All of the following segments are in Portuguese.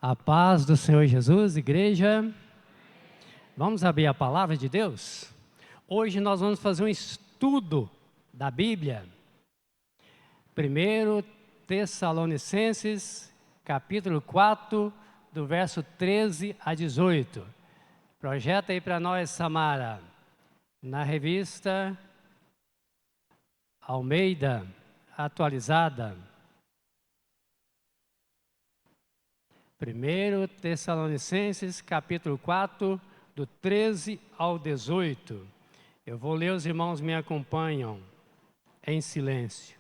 A paz do Senhor Jesus, igreja. Vamos abrir a palavra de Deus? Hoje nós vamos fazer um estudo da Bíblia. 1 Tessalonicenses, capítulo 4, do verso 13 a 18. Projeta aí para nós, Samara, na revista Almeida, atualizada. 1 Tessalonicenses, capítulo 4, do 13 ao 18. Eu vou ler, os irmãos me acompanham em silêncio.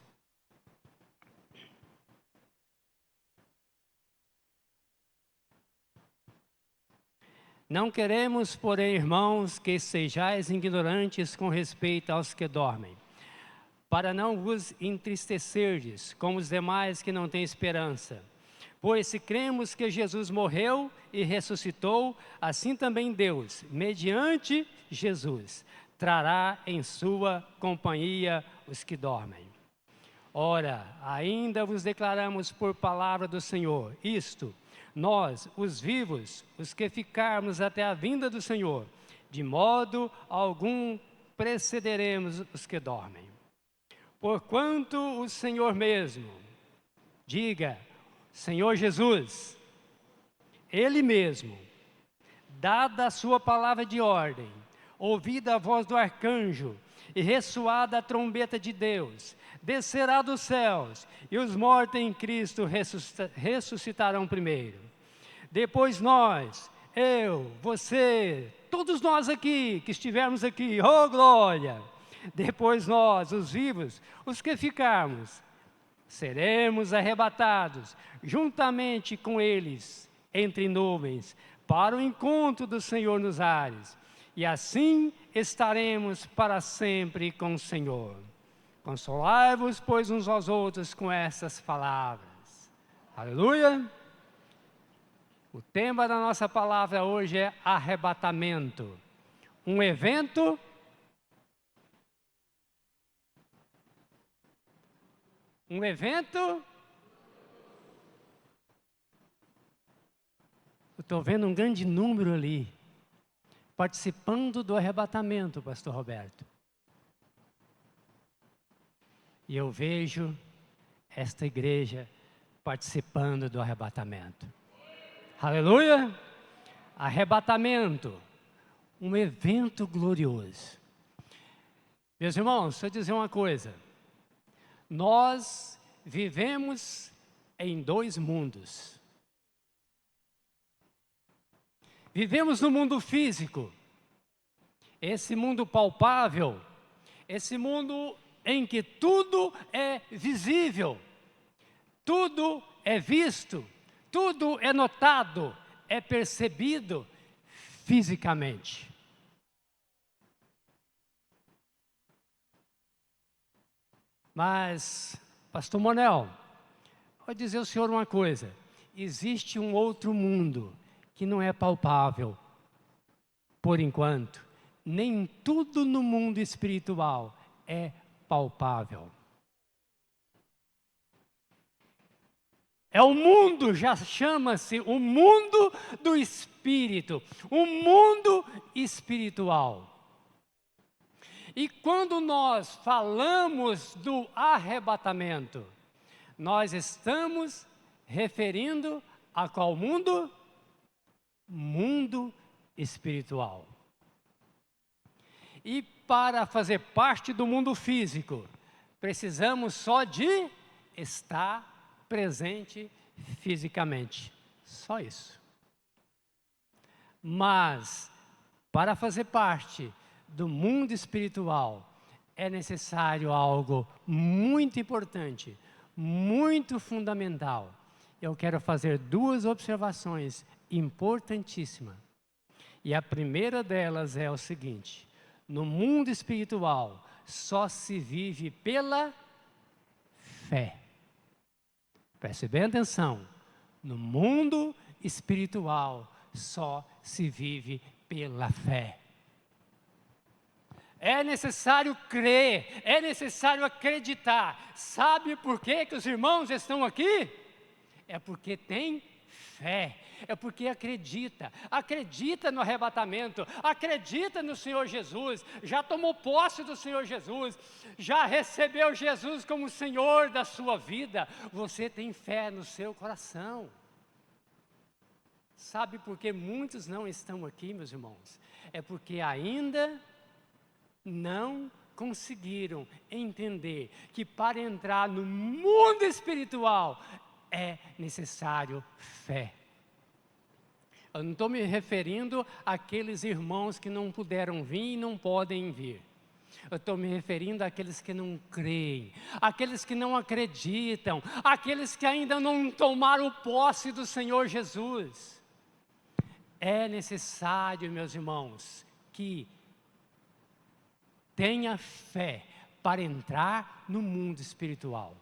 Não queremos, porém, irmãos, que sejais ignorantes com respeito aos que dormem, para não vos entristecerdes, como os demais que não têm esperança. Pois se cremos que Jesus morreu e ressuscitou, assim também Deus, mediante Jesus, trará em sua companhia os que dormem. Ora, ainda vos declaramos por palavra do Senhor, isto, nós, os vivos, os que ficarmos até a vinda do Senhor, de modo algum precederemos os que dormem. Porquanto o Senhor mesmo, diga, Senhor Jesus, Ele mesmo, dada a sua palavra de ordem, ouvida a voz do arcanjo e ressoada a trombeta de Deus, descerá dos céus e os mortos em Cristo ressuscitarão primeiro. Depois nós, eu, você, todos nós aqui, que estivermos aqui, oh glória! Depois nós, os vivos, os que ficarmos, seremos arrebatados juntamente com eles entre nuvens para o encontro do Senhor nos ares, e assim estaremos para sempre com o Senhor. Consolai-vos, pois, uns aos outros com essas palavras. Aleluia! O tema da nossa palavra hoje é arrebatamento. Um evento eu estou vendo um grande número ali, participando do arrebatamento, pastor Roberto. E eu vejo esta igreja participando do arrebatamento. Aleluia! Arrebatamento, um evento glorioso. Meus irmãos, deixa eu dizer uma coisa. Nós vivemos em dois mundos. Vivemos no mundo físico, esse mundo palpável, esse mundo em que tudo é visível, tudo é visto, tudo é notado, é percebido fisicamente. Mas, pastor Monel, vou dizer ao senhor uma coisa, existe um outro mundo que não é palpável, por enquanto, nem tudo no mundo espiritual é palpável. É o mundo, já chama-se o mundo do espírito, o mundo espiritual. E quando nós falamos do arrebatamento, nós estamos referindo a qual mundo? Mundo espiritual. E para fazer parte do mundo físico, precisamos só de estar presente fisicamente. Só isso. Mas, para fazer parte do mundo espiritual, é necessário algo muito importante, muito fundamental. Eu quero fazer duas observações importantíssimas. E a primeira delas é o seguinte: no mundo espiritual, só se vive pela fé. Preste bem atenção. No mundo espiritual, só se vive pela fé. É necessário crer, é necessário acreditar. Sabe por que os irmãos estão aqui? É porque tem fé, é porque acredita no arrebatamento, acredita no Senhor Jesus, já tomou posse do Senhor Jesus, já recebeu Jesus como Senhor da sua vida, você tem fé no seu coração. Sabe por que muitos não estão aqui, meus irmãos? É porque ainda não conseguiram entender que para entrar no mundo espiritual é necessário fé. Eu não estou me referindo àqueles irmãos que não puderam vir e não podem vir. Eu estou me referindo àqueles que não creem, àqueles que não acreditam, àqueles que ainda não tomaram posse do Senhor Jesus. É necessário, meus irmãos, que tenha fé para entrar no mundo espiritual.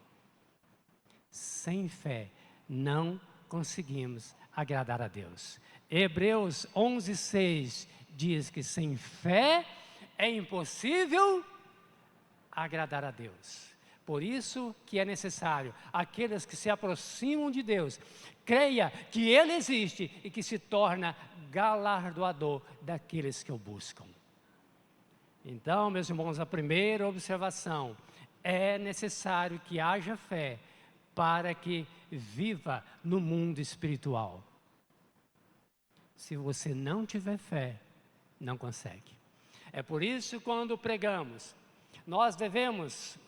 Sem fé, não conseguimos agradar a Deus. Hebreus 11:6 diz que sem fé é impossível agradar a Deus. Por isso que é necessário, aqueles que se aproximam de Deus, creia que Ele existe e que se torna galardoador daqueles que o buscam. Então, meus irmãos, a primeira observação, é necessário que haja fé para que viva no mundo espiritual. Se você não tiver fé, não consegue. É por isso que quando pregamos, nós devemos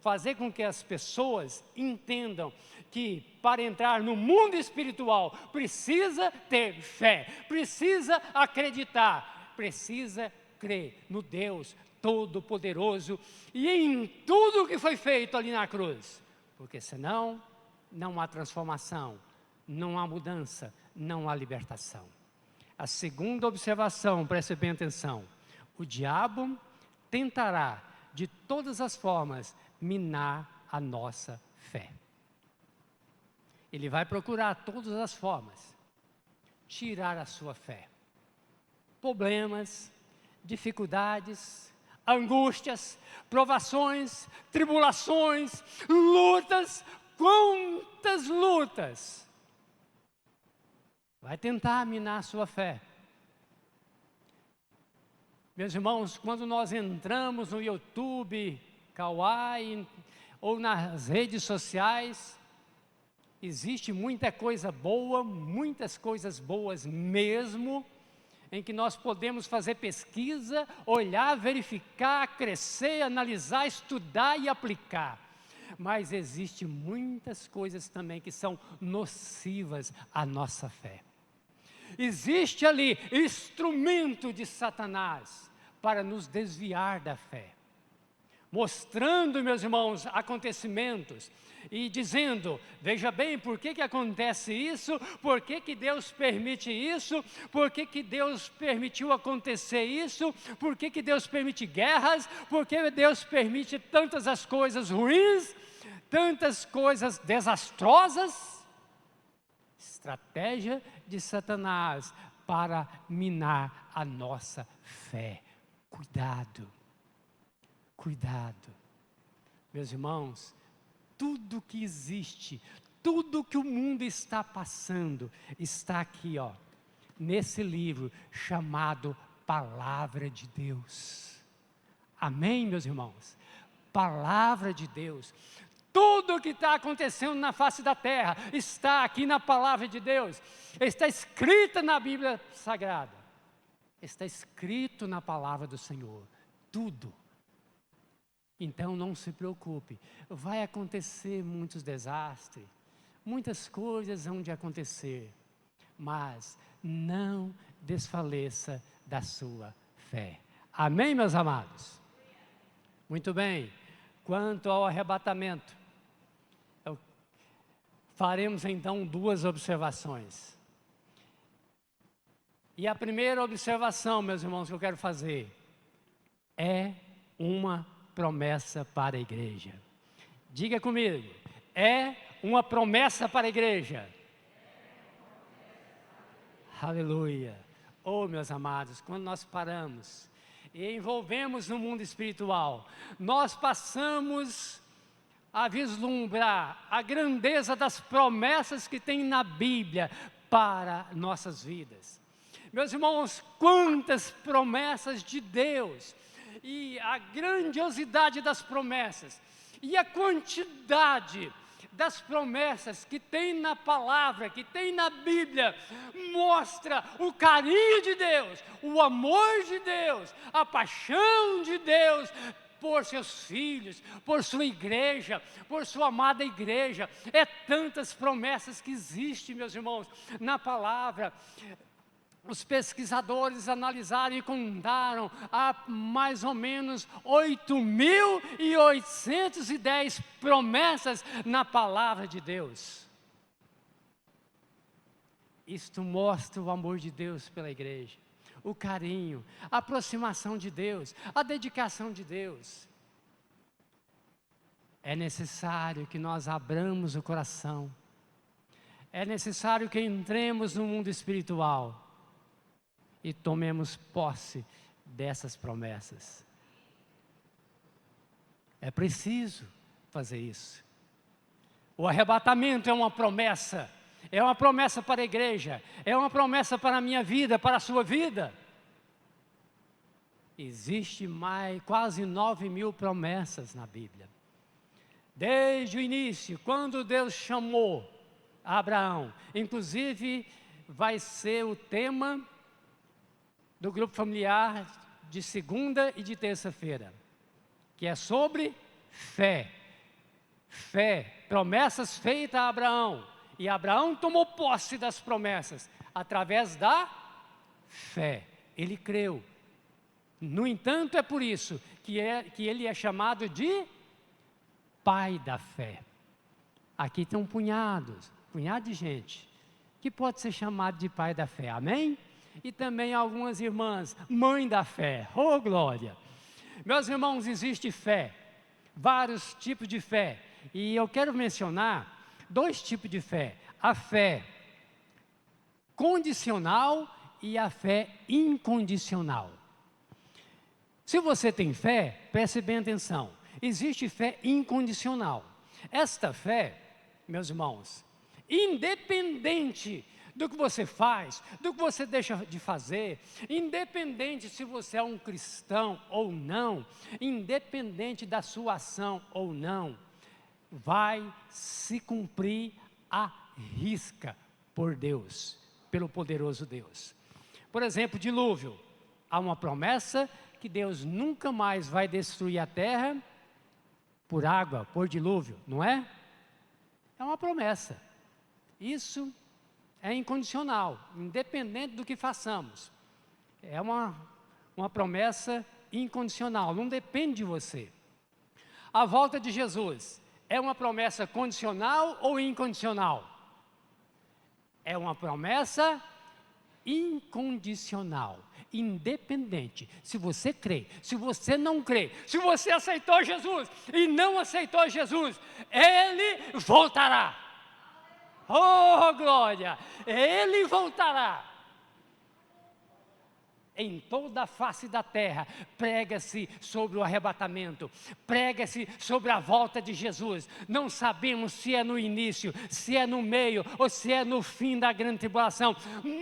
fazer com que as pessoas entendam que para entrar no mundo espiritual precisa ter fé, precisa acreditar, precisa crer no Deus Todo-Poderoso e em tudo que foi feito ali na cruz, porque senão não há transformação, não há mudança, não há libertação. A segunda observação, preste bem atenção, o diabo tentará de todas as formas minar a nossa fé. Ele vai procurar todas as formas tirar a sua fé. Problemas, dificuldades, angústias, provações, tribulações, lutas, quantas lutas! Vai tentar minar a sua fé. Meus irmãos, quando nós entramos no YouTube, Kawaii, ou nas redes sociais, existe muita coisa boa, muitas coisas boas mesmo, em que nós podemos fazer pesquisa, olhar, verificar, crescer, analisar, estudar e aplicar. Mas existe muitas coisas também que são nocivas à nossa fé. Existe ali instrumento de Satanás para nos desviar da fé, mostrando, meus irmãos, acontecimentos e dizendo, veja bem, por que acontece isso, por que Deus permite isso, por que Deus permitiu acontecer isso, por que Deus permite guerras, por que Deus permite tantas as coisas ruins, tantas coisas desastrosas. Estratégia de Satanás para minar a nossa fé. Cuidado. Cuidado, meus irmãos, tudo que existe, tudo que o mundo está passando, está aqui, ó, nesse livro chamado Palavra de Deus. Amém, meus irmãos? Palavra de Deus. Tudo o que está acontecendo na face da terra está aqui na Palavra de Deus, está escrita na Bíblia Sagrada, está escrito na Palavra do Senhor, tudo. Então não se preocupe, vai acontecer muitos desastres, muitas coisas hão de acontecer, mas não desfaleça da sua fé. Amém, meus amados? Muito bem, quanto ao arrebatamento, faremos então duas observações. E a primeira observação, meus irmãos, que eu quero fazer, é uma promessa para a igreja. Diga comigo, é uma promessa para a igreja. Aleluia. Oh, meus amados, quando nós paramos e envolvemos no mundo espiritual, nós passamos a vislumbrar a grandeza das promessas que tem na Bíblia para nossas vidas. Meus irmãos, quantas promessas de Deus, e a grandiosidade das promessas, e a quantidade das promessas que tem na palavra, que tem na Bíblia, mostra o carinho de Deus, o amor de Deus, a paixão de Deus por seus filhos, por sua igreja, por sua amada igreja. É tantas promessas que existem, meus irmãos, na palavra. Os pesquisadores analisaram e contaram há mais ou menos 8.810 promessas na palavra de Deus. Isto mostra o amor de Deus pela igreja, o carinho, a aproximação de Deus, a dedicação de Deus. É necessário que nós abramos o coração, é necessário que entremos no mundo espiritual e tomemos posse dessas promessas. É preciso fazer isso. O arrebatamento é uma promessa para a igreja, é uma promessa para a minha vida, para a sua vida. Existe quase 9.000 promessas na Bíblia. Desde o início, quando Deus chamou Abraão, inclusive vai ser o tema do grupo familiar de segunda e de terça-feira, que é sobre fé. Fé, promessas feitas a Abraão. E Abraão tomou posse das promessas através da fé. Ele creu. No entanto, é por isso que ele é chamado de pai da fé. Aqui tem um punhado de gente que pode ser chamado de pai da fé. Amém? E também algumas irmãs, mãe da fé. Oh, glória! Meus irmãos, existe fé, vários tipos de fé. E eu quero mencionar 2 tipos de fé. A fé condicional e a fé incondicional. Se você tem fé, preste bem atenção. Existe fé incondicional. Esta fé, meus irmãos, independente do que você faz, do que você deixa de fazer, independente se você é um cristão ou não, independente da sua ação ou não, vai se cumprir à risca por Deus, pelo poderoso Deus. Por exemplo, dilúvio. Há uma promessa que Deus nunca mais vai destruir a terra por água, por dilúvio, não é? É uma promessa. Isso é incondicional, independente do que façamos. É uma promessa incondicional, não depende de você. A volta de Jesus é uma promessa condicional ou incondicional? É uma promessa incondicional, independente. Se você crê, se você não crê, se você aceitou Jesus e não aceitou Jesus, Ele voltará. Oh, glória! Ele voltará. Em toda a face da terra, prega-se sobre o arrebatamento, prega-se sobre a volta de Jesus. Não sabemos se é no início, se é no meio, ou se é no fim da grande tribulação,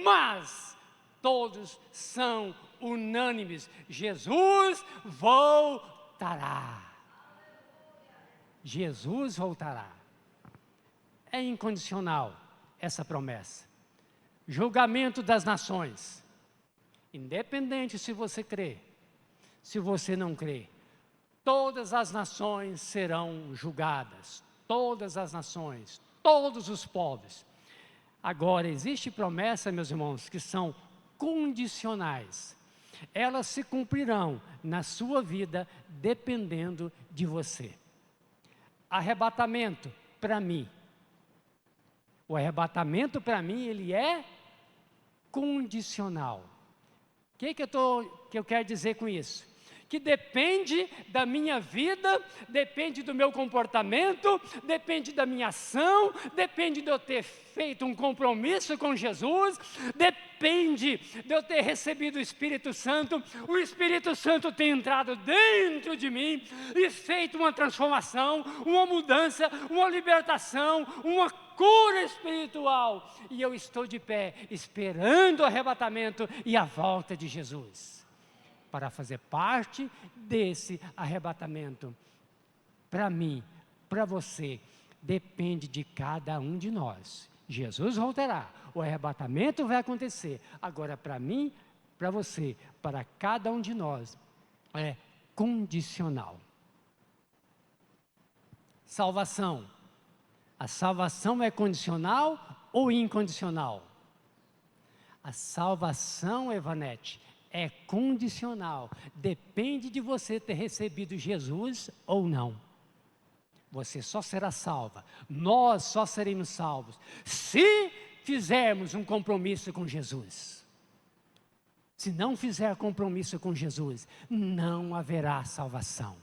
mas todos são unânimes: Jesus voltará. Jesus voltará. É incondicional essa promessa. Julgamento das nações. Independente se você crê, se você não crê, todas as nações serão julgadas. Todas as nações, todos os povos. Agora, existe promessa, meus irmãos, que são condicionais. Elas se cumprirão na sua vida dependendo de você. Arrebatamento, para mim. O arrebatamento, para mim, ele é condicional. O que eu quero dizer com isso? que depende da minha vida, depende do meu comportamento, depende da minha ação, depende de eu ter feito um compromisso com Jesus, depende de eu ter recebido o Espírito Santo ter entrado dentro de mim e feito uma transformação, uma mudança, uma libertação, uma cura espiritual, e eu estou de pé, esperando o arrebatamento e a volta de Jesus, para fazer parte desse arrebatamento. Para mim, para você, depende de cada um de nós. Jesus voltará, o arrebatamento vai acontecer. Agora, para mim, para você, para cada um de nós, é condicional. Salvação. A salvação é condicional ou incondicional? A salvação, Evanete, é condicional. Depende de você ter recebido Jesus ou não. Você só será salva. Nós só seremos salvos se fizermos um compromisso com Jesus. Se não fizer compromisso com Jesus, não haverá salvação.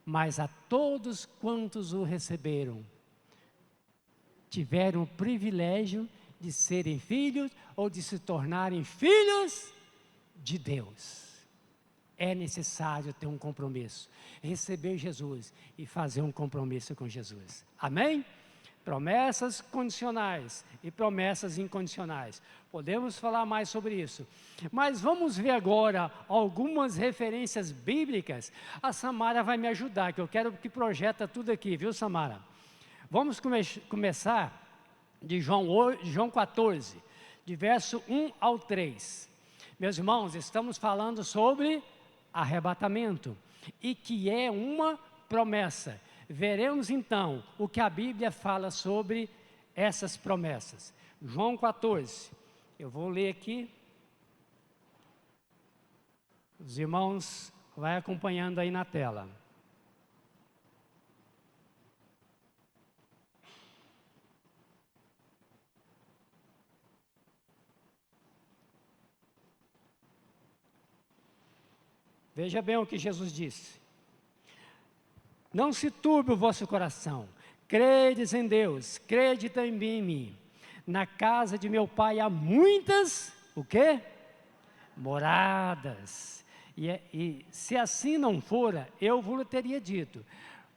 Mas a todos quantos o receberam, tiveram o privilégio de serem filhos ou de se tornarem filhos de Deus. É necessário ter um compromisso, receber Jesus e fazer um compromisso com Jesus. Amém? Promessas condicionais e promessas incondicionais. Podemos falar mais sobre isso. Mas vamos ver agora algumas referências bíblicas. A Samara vai me ajudar, que eu quero que projeta tudo aqui, viu, Samara? Vamos começar de João 14, de verso 1 ao 3. Meus irmãos, estamos falando sobre arrebatamento, e que é uma promessa. Veremos então o que a Bíblia fala sobre essas promessas. João 14, eu vou ler aqui. Os irmãos vai acompanhando aí na tela. Veja bem o que Jesus disse. Não se turbe o vosso coração. Credes em Deus, crede também em mim. Na casa de meu pai há muitas, o quê? Moradas. E se assim não fora, eu vos teria dito,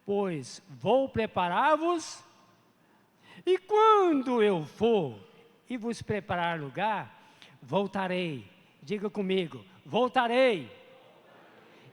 pois vou preparar-vos, e quando eu for e vos preparar lugar, voltarei. Diga comigo, voltarei.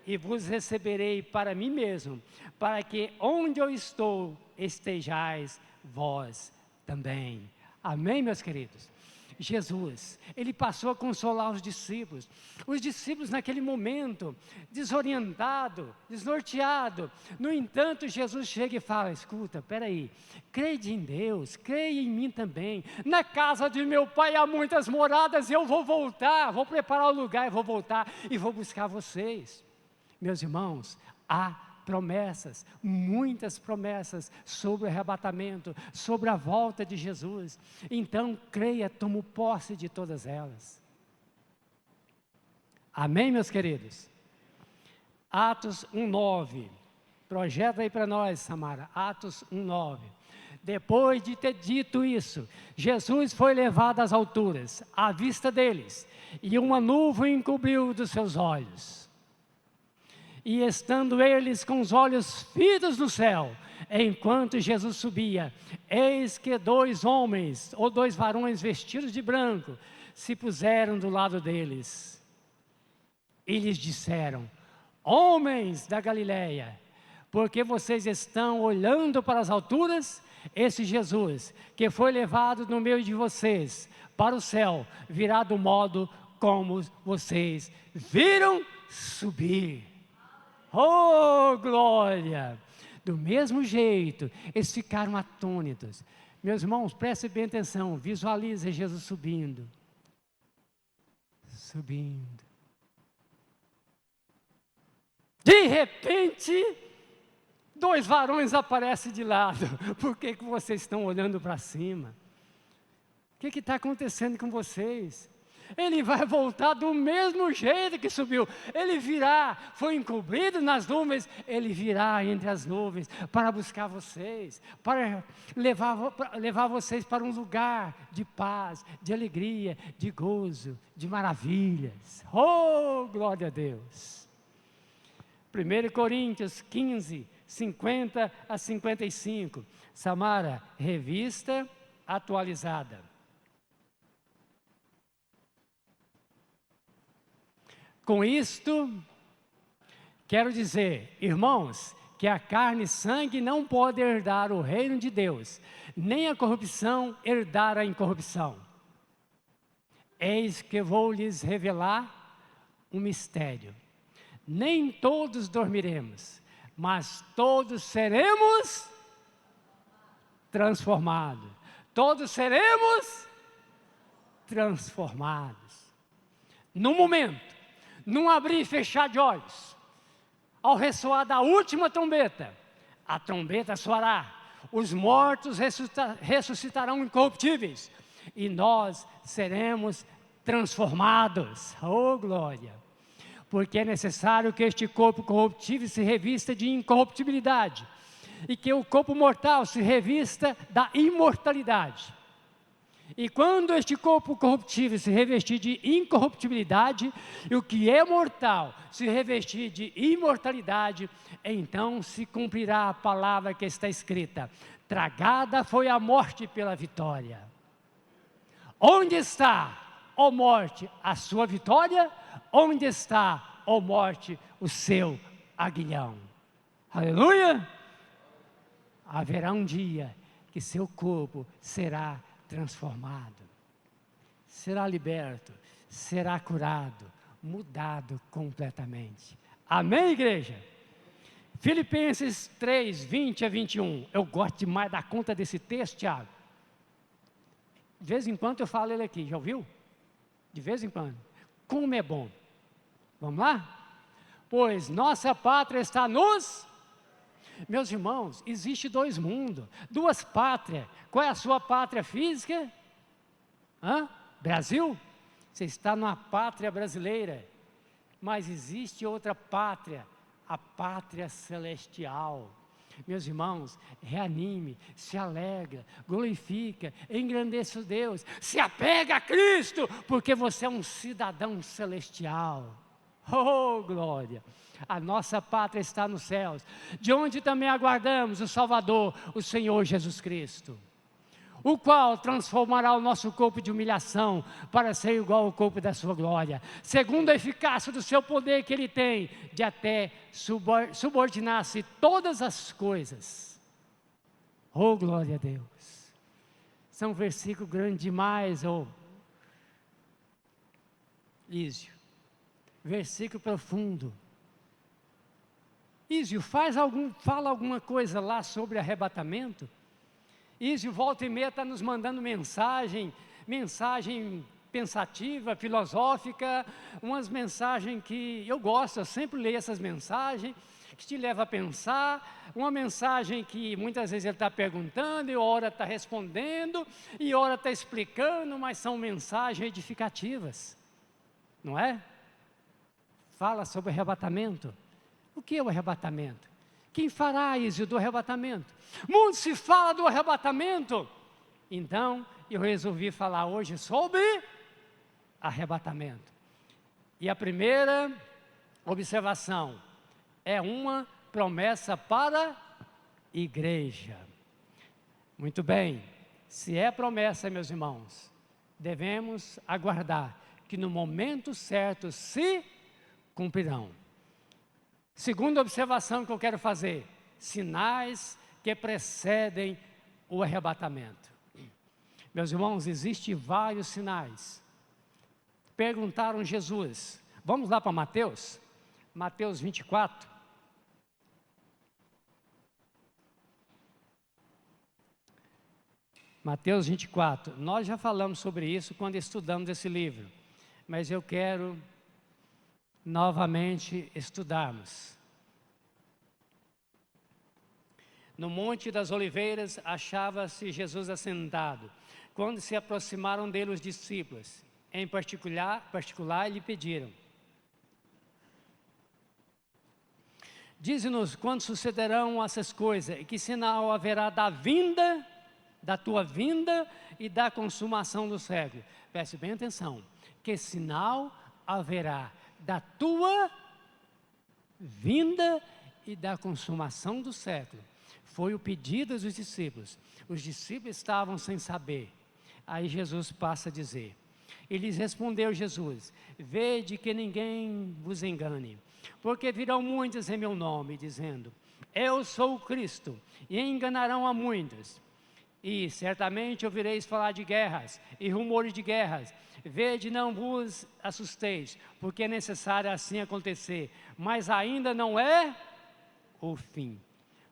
E vos receberei para mim mesmo, para que onde eu estou, estejais vós também. Amém, meus queridos? Jesus, ele passou a consolar os discípulos. Os discípulos naquele momento, desorientado, desnorteado. No entanto, Jesus chega e fala, escuta, peraí, crede em Deus, creia em mim também. Na casa de meu pai há muitas moradas, eu vou voltar, vou preparar o lugar, eu vou voltar e vou buscar vocês. Meus irmãos, há promessas, muitas promessas sobre o arrebatamento, sobre a volta de Jesus. Então, creia, toma posse de todas elas. Amém, meus queridos? Atos 1:9. Projeta aí para nós, Samara. Atos 1:9. Depois de ter dito isso, Jesus foi levado às alturas, à vista deles, e uma nuvem encobriu dos seus olhos. E estando eles com os olhos fitos no céu, enquanto Jesus subia, eis que dois homens, ou dois varões vestidos de branco, se puseram do lado deles. E lhes disseram, homens da Galileia, porque vocês estão olhando para as alturas? Esse Jesus, que foi levado no meio de vocês, para o céu, virá do modo como vocês viram subir. Oh, glória! Do mesmo jeito, eles ficaram atônitos. Meus irmãos, prestem bem atenção, visualize Jesus subindo. Subindo. De repente, dois varões aparecem de lado. Por que vocês estão olhando para cima? O que está acontecendo com vocês? Ele vai voltar do mesmo jeito que subiu. Ele virá, foi encobrido nas nuvens, ele virá entre as nuvens para buscar vocês, para levar vocês para um lugar de paz, de alegria, de gozo, de maravilhas. Oh, glória a Deus! 1 Coríntios 15, 50 a 55. Samara, revista atualizada. Com isto, quero dizer, irmãos, que a carne e sangue não podem herdar o reino de Deus, nem a corrupção herdar a incorrupção. Eis que vou lhes revelar um mistério. Nem todos dormiremos, mas todos seremos transformados. Todos seremos transformados. No momento, num abrir e fechar de olhos, ao ressoar da última trombeta, a trombeta soará, os mortos ressuscitarão incorruptíveis, e nós seremos transformados. Oh, glória! Porque é necessário que este corpo corruptível se revista de incorruptibilidade, e que o corpo mortal se revista da imortalidade. E quando este corpo corruptível se revestir de incorruptibilidade, e o que é mortal se revestir de imortalidade, então se cumprirá a palavra que está escrita: tragada foi a morte pela vitória. Onde está, ó morte, a sua vitória? Onde está, ó morte, o seu aguilhão? Aleluia! Haverá um dia que seu corpo será transformado, será liberto, será curado, mudado completamente. Amém, igreja? Filipenses 3, 20 a 21. Eu gosto demais da conta desse texto, Tiago. De vez em quando eu falo ele aqui, já ouviu? De vez em quando. Como é bom. Vamos lá? Pois nossa pátria está nos... Meus irmãos, existe dois mundos, duas pátrias. Qual é a sua pátria física? Brasil? Você está numa pátria brasileira. Mas existe outra pátria, a pátria celestial. Meus irmãos, reanime, se alegra, glorifica, engrandeça o Deus, se apega a Cristo, porque você é um cidadão celestial. Oh, glória! A nossa pátria está nos céus, de onde também aguardamos o Salvador, o Senhor Jesus Cristo, o qual transformará o nosso corpo de humilhação para ser igual ao corpo da sua glória, segundo a eficácia do seu poder que Ele tem, de até subordinar-se todas as coisas. Oh, glória a Deus! São versículos grandes demais, Lísio. Versículo profundo. Ísio, fala alguma coisa lá sobre arrebatamento? Ísio, volta e meia, está nos mandando mensagem pensativa, filosófica, umas mensagens que eu gosto, eu sempre leio essas mensagens, que te leva a pensar, uma mensagem que muitas vezes ele está perguntando, e ora está respondendo, e ora está explicando, mas são mensagens edificativas, não é? Fala sobre arrebatamento. O que é o arrebatamento? Quem fará isso do arrebatamento? Muito se fala do arrebatamento. Então, eu resolvi falar hoje sobre arrebatamento. E a primeira observação é uma promessa para a igreja. Muito bem, se é promessa, meus irmãos, devemos aguardar que no momento certo se cumprirão. Segunda observação que eu quero fazer: sinais que precedem o arrebatamento. Meus irmãos, existem vários sinais. Perguntaram a Jesus, vamos lá para Mateus 24. Mateus 24, nós já falamos sobre isso quando estudamos esse livro, mas eu quero novamente estudarmos. No Monte das Oliveiras achava-se Jesus assentado, quando se aproximaram dele os discípulos. em particular lhe pediram. Dize-nos quando sucederão essas coisas, e que sinal haverá da tua vinda e da consumação do século. Preste bem atenção. Que sinal haverá da tua vinda e da consumação do século? Foi o pedido dos discípulos. Os discípulos estavam sem saber. Aí Jesus passa a dizer. E lhes respondeu Jesus: vede que ninguém vos engane, porque virão muitos em meu nome, dizendo, eu sou o Cristo, e enganarão a muitos. E certamente ouvireis falar de guerras e rumores de guerras. Vede, não vos assusteis, porque é necessário assim acontecer, mas ainda não é o fim.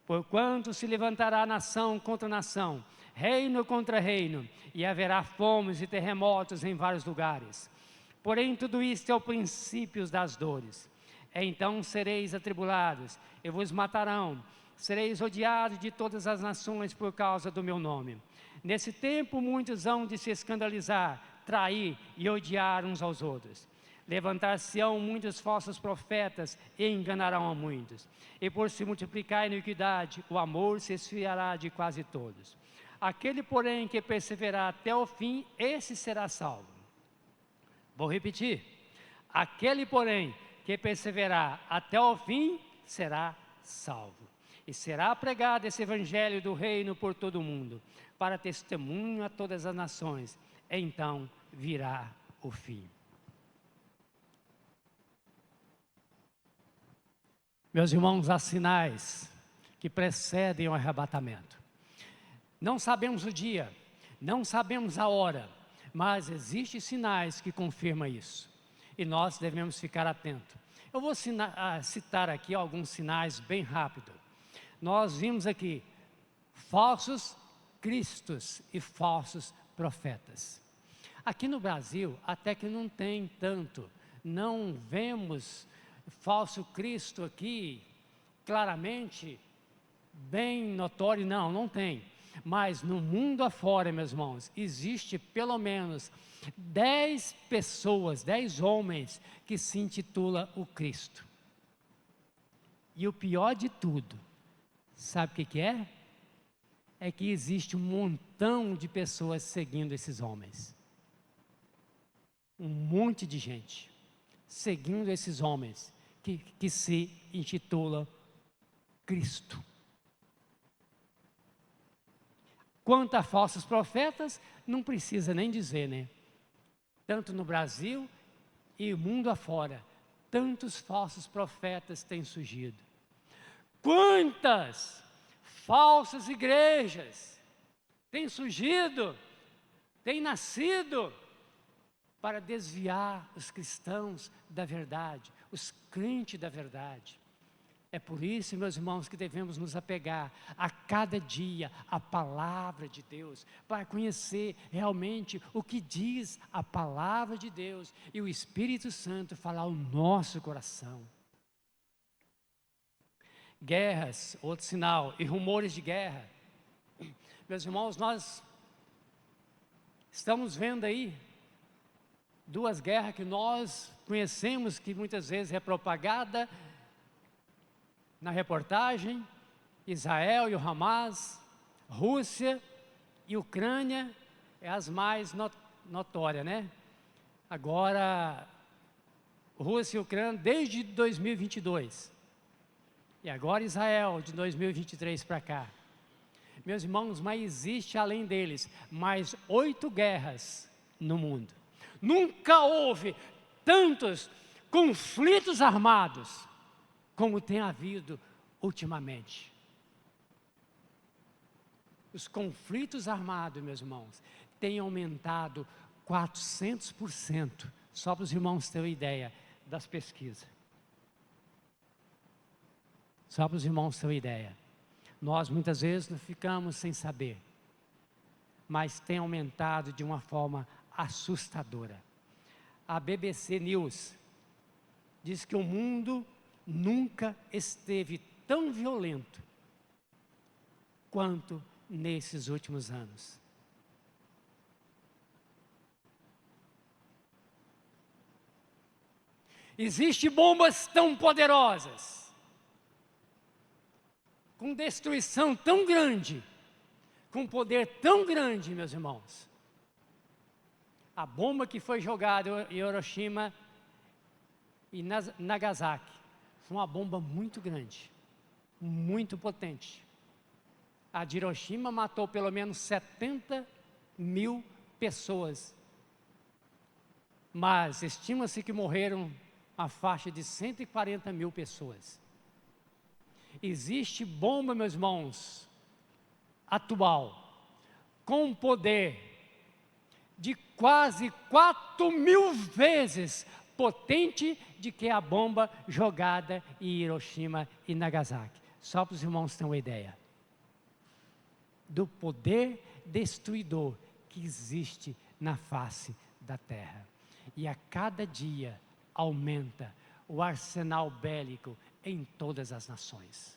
Porquanto se levantará nação contra nação, reino contra reino, e haverá fomes e terremotos em vários lugares. Porém, tudo isto é o princípio das dores. Então sereis atribulados, e vos matarão, sereis odiados de todas as nações por causa do meu nome. Nesse tempo muitos hão de se escandalizar, trair e odiar uns aos outros. Levantar-se-ão muitos falsos profetas e enganarão a muitos. E por se multiplicar a iniquidade, o amor se esfriará de quase todos. Aquele, porém, que perseverar até o fim, esse será salvo. Vou repetir. Aquele, porém, que perseverar até o fim, será salvo. E será pregado esse evangelho do reino por todo o mundo, para testemunho a todas as nações. Então virá o fim. Meus irmãos, há sinais que precedem o arrebatamento. Não sabemos o dia, não sabemos a hora, mas existem sinais que confirmam isso. E nós devemos ficar atentos. Eu vou citar aqui alguns sinais bem rápido. Nós vimos aqui falsos cristos e falsos profetas. Aqui no Brasil, até que não tem tanto, não vemos falso Cristo aqui, claramente, bem notório, não tem. Mas no mundo afora, meus irmãos, existe pelo menos 10 pessoas, 10 homens que se intitulam o Cristo. E o pior de tudo, sabe o que é? É que existe um montão de pessoas seguindo esses homens. Um monte de gente seguindo esses homens que se intitula Cristo. Quanto a falsos profetas, não precisa nem dizer, né? Tanto no Brasil e mundo afora, tantos falsos profetas têm surgido. Quantas falsas igrejas têm surgido, têm nascido para desviar os cristãos da verdade, os crentes da verdade. É por isso, meus irmãos, que devemos nos apegar a cada dia à palavra de Deus, para conhecer realmente o que diz a palavra de Deus e o Espírito Santo falar ao nosso coração. Guerras, outro sinal, e rumores de guerra. Meus irmãos, nós estamos vendo aí duas guerras que nós conhecemos, que muitas vezes é propagada na reportagem: Israel e o Hamas, Rússia e Ucrânia, é as mais notórias, né? Agora, Rússia e Ucrânia desde 2022, e agora Israel de 2023 para cá. Meus irmãos, mas existe além deles mais 8 guerras no mundo. Nunca houve tantos conflitos armados como tem havido ultimamente. Os conflitos armados, meus irmãos, têm aumentado 400%, só para os irmãos terem ideia das pesquisas. Só para os irmãos terem ideia. Nós muitas vezes não ficamos sem saber, mas tem aumentado de uma forma assustadora. A BBC News diz que o mundo nunca esteve tão violento quanto nesses últimos anos. Existem bombas tão poderosas, com destruição tão grande, com poder tão grande, meus irmãos. A bomba que foi jogada em Hiroshima e Nagasaki foi uma bomba muito grande, muito potente. A de Hiroshima matou pelo menos 70.000 pessoas, mas estima-se que morreram a faixa de 140.000 pessoas. Existe bomba, meus irmãos, atual, com poder de quase 4.000 vezes potente de que a bomba jogada em Hiroshima e Nagasaki. Só para os irmãos terem uma ideia do poder destruidor que existe na face da terra. E a cada dia aumenta o arsenal bélico em todas as nações.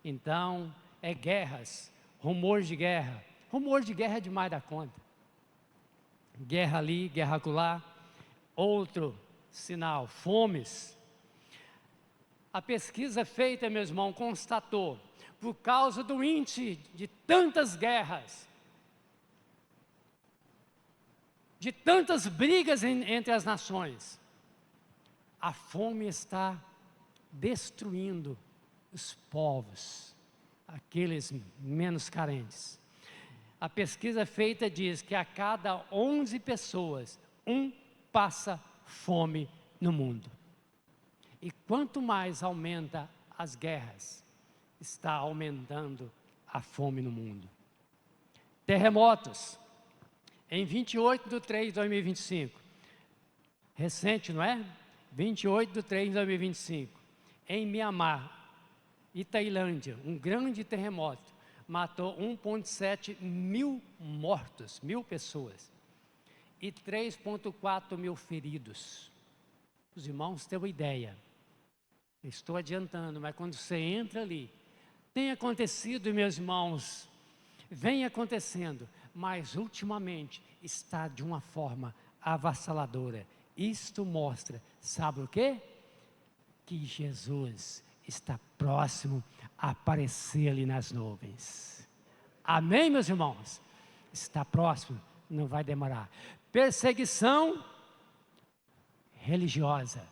Então, guerras, rumor de guerra é demais da conta. Guerra ali, guerra acolá. Outro sinal, fomes. A pesquisa feita, meu irmão, constatou, por causa do índice de tantas guerras, de tantas brigas entre as nações, a fome está destruindo os povos, aqueles menos carentes. A pesquisa feita diz que a cada 11 pessoas, um passa fome no mundo. E quanto mais aumenta as guerras, está aumentando a fome no mundo. Terremotos. Em 28/3/2025, recente, não é? 28/3/2025, em Mianmar e Tailândia, um grande terremoto, matou 1,7 mil mortos, 1.000 pessoas, e 3,4 mil feridos. Os irmãos têm uma ideia, estou adiantando, mas quando você entra ali, tem acontecido, meus irmãos, vem acontecendo, mas ultimamente está de uma forma avassaladora. Isto mostra, sabe o quê? Que Jesus está próximo a aparecer ali nas nuvens. Amém, meus irmãos? Está próximo, não vai demorar. Perseguição religiosa.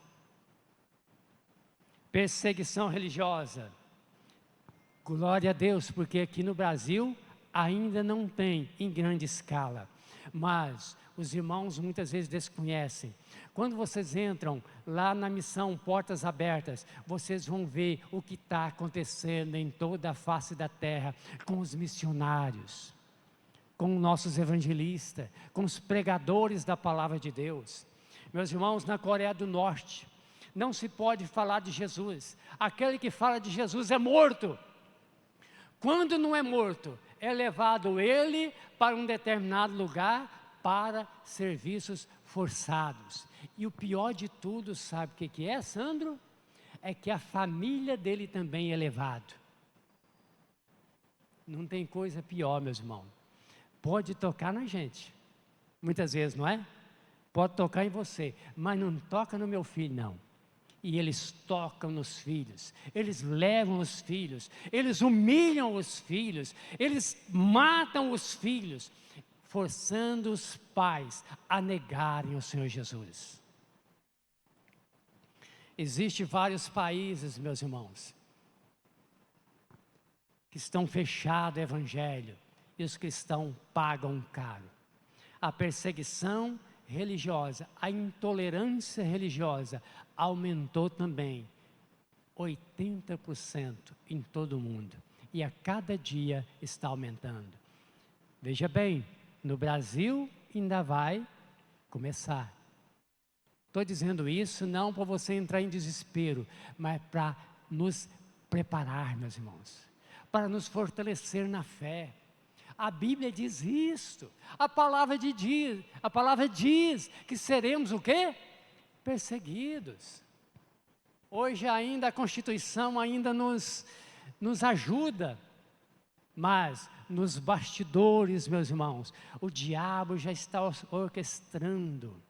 Perseguição religiosa. Glória a Deus, porque aqui no Brasil ainda não tem em grande escala, mas os irmãos muitas vezes desconhecem. Quando vocês entram lá na missão Portas Abertas, vocês vão ver o que está acontecendo em toda a face da terra, com os missionários, com nossos evangelistas, com os pregadores da palavra de Deus. Meus irmãos, na Coreia do Norte, não se pode falar de Jesus. Aquele que fala de Jesus é morto. Quando não é morto, é levado ele para um determinado lugar para serviços forçados. E o pior de tudo, sabe o que é, Sandro? É que a família dele também é levado. Não tem coisa pior, meus irmãos. Pode tocar na gente, muitas vezes, não é? Pode tocar em você, mas não toca no meu filho, não. E eles tocam nos filhos, eles levam os filhos, eles humilham os filhos, eles matam os filhos, forçando os pais a negarem o Senhor Jesus. Existem vários países, meus irmãos, que estão fechados ao Evangelho, e os cristãos pagam caro. A perseguição religiosa, a intolerância religiosa aumentou também 80% em todo o mundo, e a cada dia está aumentando. Veja bem, no Brasil ainda vai começar. Estou dizendo isso não para você entrar em desespero, mas para nos preparar, meus irmãos, para nos fortalecer na fé. A Bíblia diz isto, a palavra diz que seremos o quê? Perseguidos. Hoje ainda a Constituição ainda nos ajuda, mas nos bastidores, meus irmãos, o diabo já está orquestrando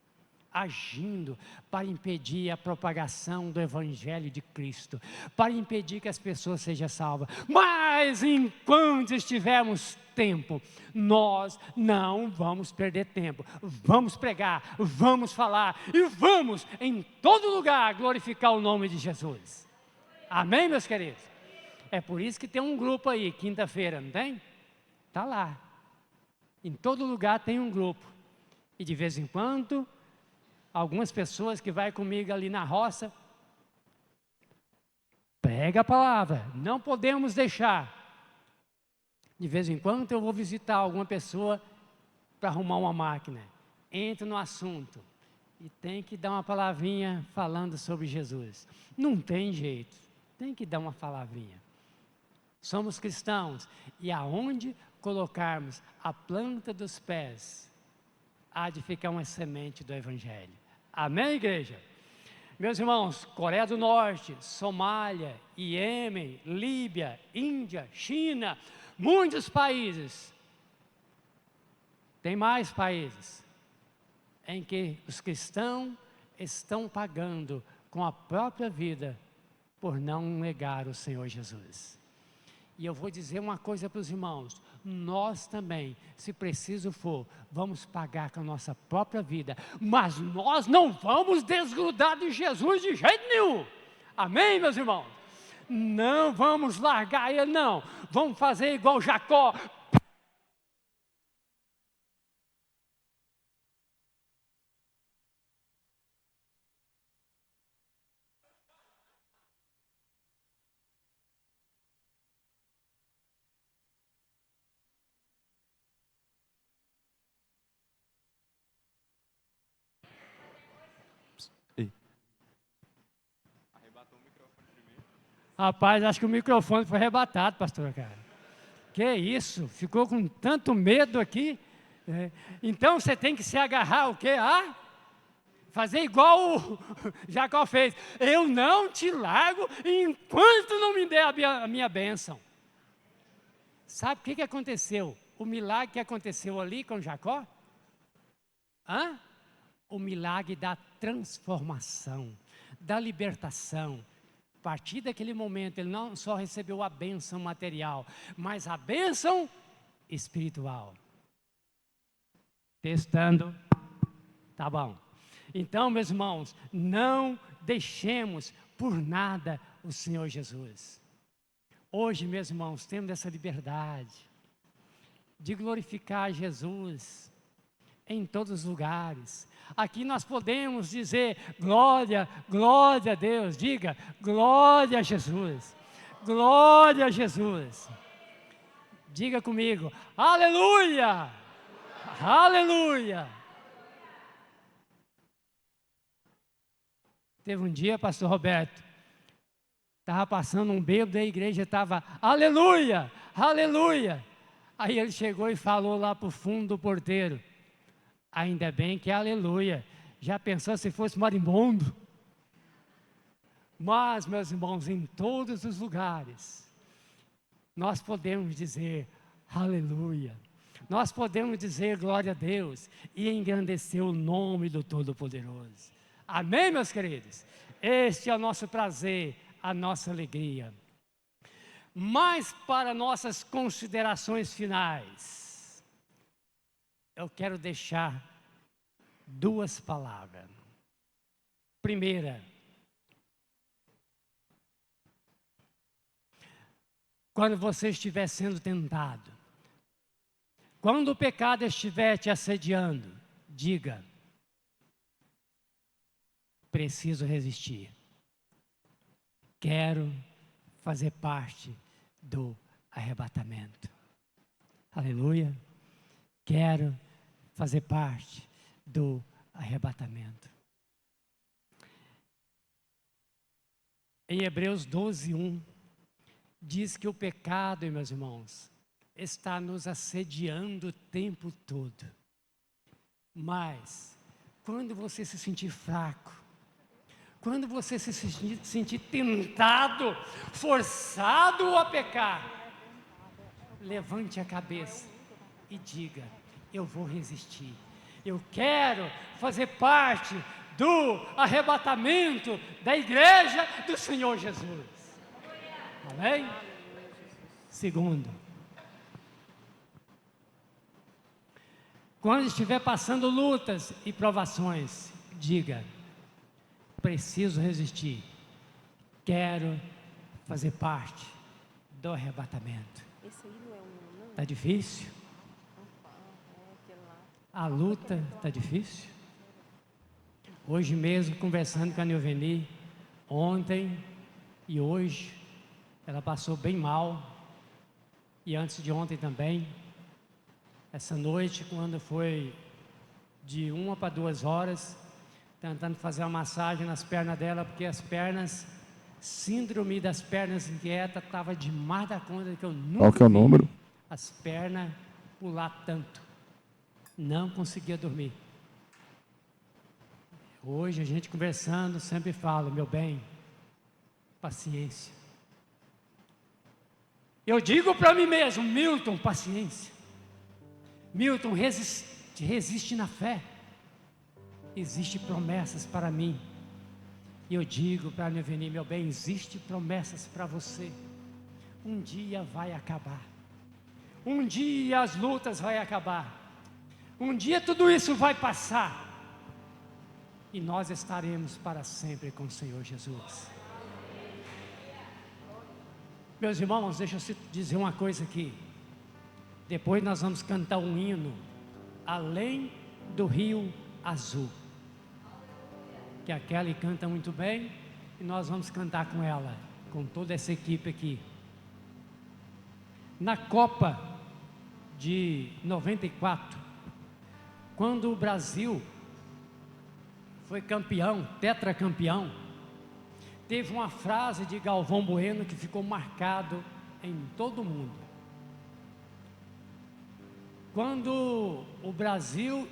agindo para impedir a propagação do Evangelho de Cristo, para impedir que as pessoas sejam salvas. Mas enquanto estivermos tempo, nós não vamos perder tempo. Vamos pregar, vamos falar e vamos em todo lugar glorificar o nome de Jesus. Amém, meus queridos? É por isso que tem um grupo aí, quinta-feira, não tem? Está lá. Em todo lugar tem um grupo. E de vez em quando, algumas pessoas que vai comigo ali na roça, prega a palavra, não podemos deixar. De vez em quando eu vou visitar alguma pessoa para arrumar uma máquina. Entro no assunto e tem que dar uma palavrinha falando sobre Jesus. Não tem jeito, tem que dar uma palavrinha. Somos cristãos e aonde colocarmos a planta dos pés, há de ficar uma semente do Evangelho. Amém, igreja? Meus irmãos, Coreia do Norte, Somália, Iêmen, Líbia, Índia, China, muitos países. Tem mais países em que os cristãos estão pagando com a própria vida por não negar o Senhor Jesus. E eu vou dizer uma coisa para os irmãos, nós também, se preciso for, vamos pagar com a nossa própria vida, mas nós não vamos desgrudar de Jesus de jeito nenhum. Amém, meus irmãos? Não vamos largar ele, não. Vamos fazer igual Jacó. Rapaz, acho que o microfone foi arrebatado, pastor, cara. Que isso? Ficou com tanto medo aqui. Então você tem que se agarrar o quê? Fazer igual o Jacó fez. Eu não te largo enquanto não me der a minha bênção. Sabe o que aconteceu? O milagre que aconteceu ali com Jacó? O milagre da transformação, da libertação. A partir daquele momento, ele não só recebeu a bênção material, mas a bênção espiritual. Testando. Tá bom. Então, meus irmãos, não deixemos por nada o Senhor Jesus. Hoje, meus irmãos, temos essa liberdade de glorificar Jesus em todos os lugares. Aqui nós podemos dizer glória, glória a Deus. Diga glória a Jesus, glória a Jesus. Diga comigo, aleluia, aleluia. Teve um dia, pastor Roberto, estava passando um bêbado da igreja, estava aleluia, aleluia. Aí ele chegou e falou lá para o fundo do porteiro, ainda bem que é aleluia. Já pensou se fosse marimbondo? Mas, meus irmãos, em todos os lugares, nós podemos dizer aleluia. Nós podemos dizer glória a Deus e engrandecer o nome do Todo-Poderoso. Amém, meus queridos? Este é o nosso prazer, a nossa alegria. Mas para nossas considerações finais, eu quero deixar duas palavras. Primeira, quando você estiver sendo tentado, quando o pecado estiver te assediando, diga, preciso resistir. Quero fazer parte do arrebatamento. Aleluia. Quero fazer parte do arrebatamento. Em Hebreus 12:1, diz que o pecado, meus irmãos, está nos assediando o tempo todo. Mas, quando você se sentir fraco, quando você se sentir tentado, forçado a pecar, levante a cabeça e diga, eu vou resistir. Eu quero fazer parte do arrebatamento da igreja do Senhor Jesus. Amém? Segundo, quando estiver passando lutas e provações, diga: preciso resistir, quero fazer parte do arrebatamento. Esse aí não é um, não? Está difícil? A luta está difícil? Hoje mesmo, conversando com a Nilveni, ontem e hoje, ela passou bem mal, e antes de ontem também. Essa noite, quando foi de 1 para 2 horas, tentando fazer uma massagem nas pernas dela, porque as pernas, síndrome das pernas inquietas, estava demais da conta que eu nunca Qual que é o número? as pernas pular tanto. Não conseguia dormir. Hoje a gente conversando, sempre falo: meu bem, paciência. Eu digo para mim mesmo: Milton, paciência. Milton, resiste na fé. Existem promessas para mim. E eu digo para a Nilveni: meu bem, existem promessas para você. Um dia vai acabar. Um dia as lutas vão acabar. Um dia tudo isso vai passar. E nós estaremos para sempre com o Senhor Jesus. Meus irmãos, deixa eu dizer uma coisa aqui. Depois nós vamos cantar um hino, Além do Rio Azul, que a Kelly canta muito bem, e nós vamos cantar com ela, com toda essa equipe aqui. Na Copa de 94, quando o Brasil foi campeão, tetracampeão, teve uma frase de Galvão Bueno que ficou marcado em todo o mundo. Quando o Brasil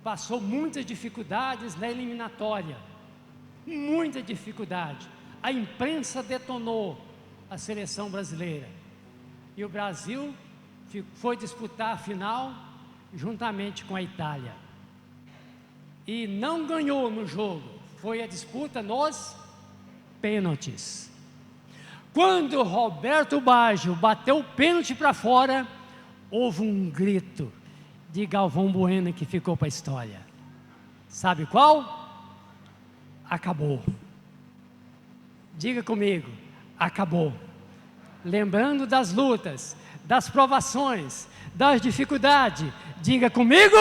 passou muitas dificuldades na eliminatória, muita dificuldade, a imprensa detonou a seleção brasileira, e o Brasil foi disputar a final juntamente com a Itália, e não ganhou no jogo, foi a disputa nos pênaltis. Quando Roberto Baggio bateu o pênalti para fora, houve um grito de Galvão Bueno que ficou para a história. Sabe qual? Acabou. Diga comigo: acabou. Lembrando das lutas, das provações, das dificuldades, diga comigo: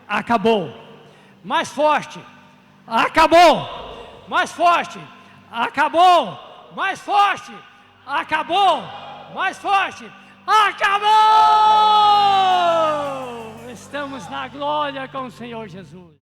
acabou. Mais forte: acabou. Mais forte: acabou. Mais forte: acabou. Mais forte: acabou! Estamos na glória com o Senhor Jesus.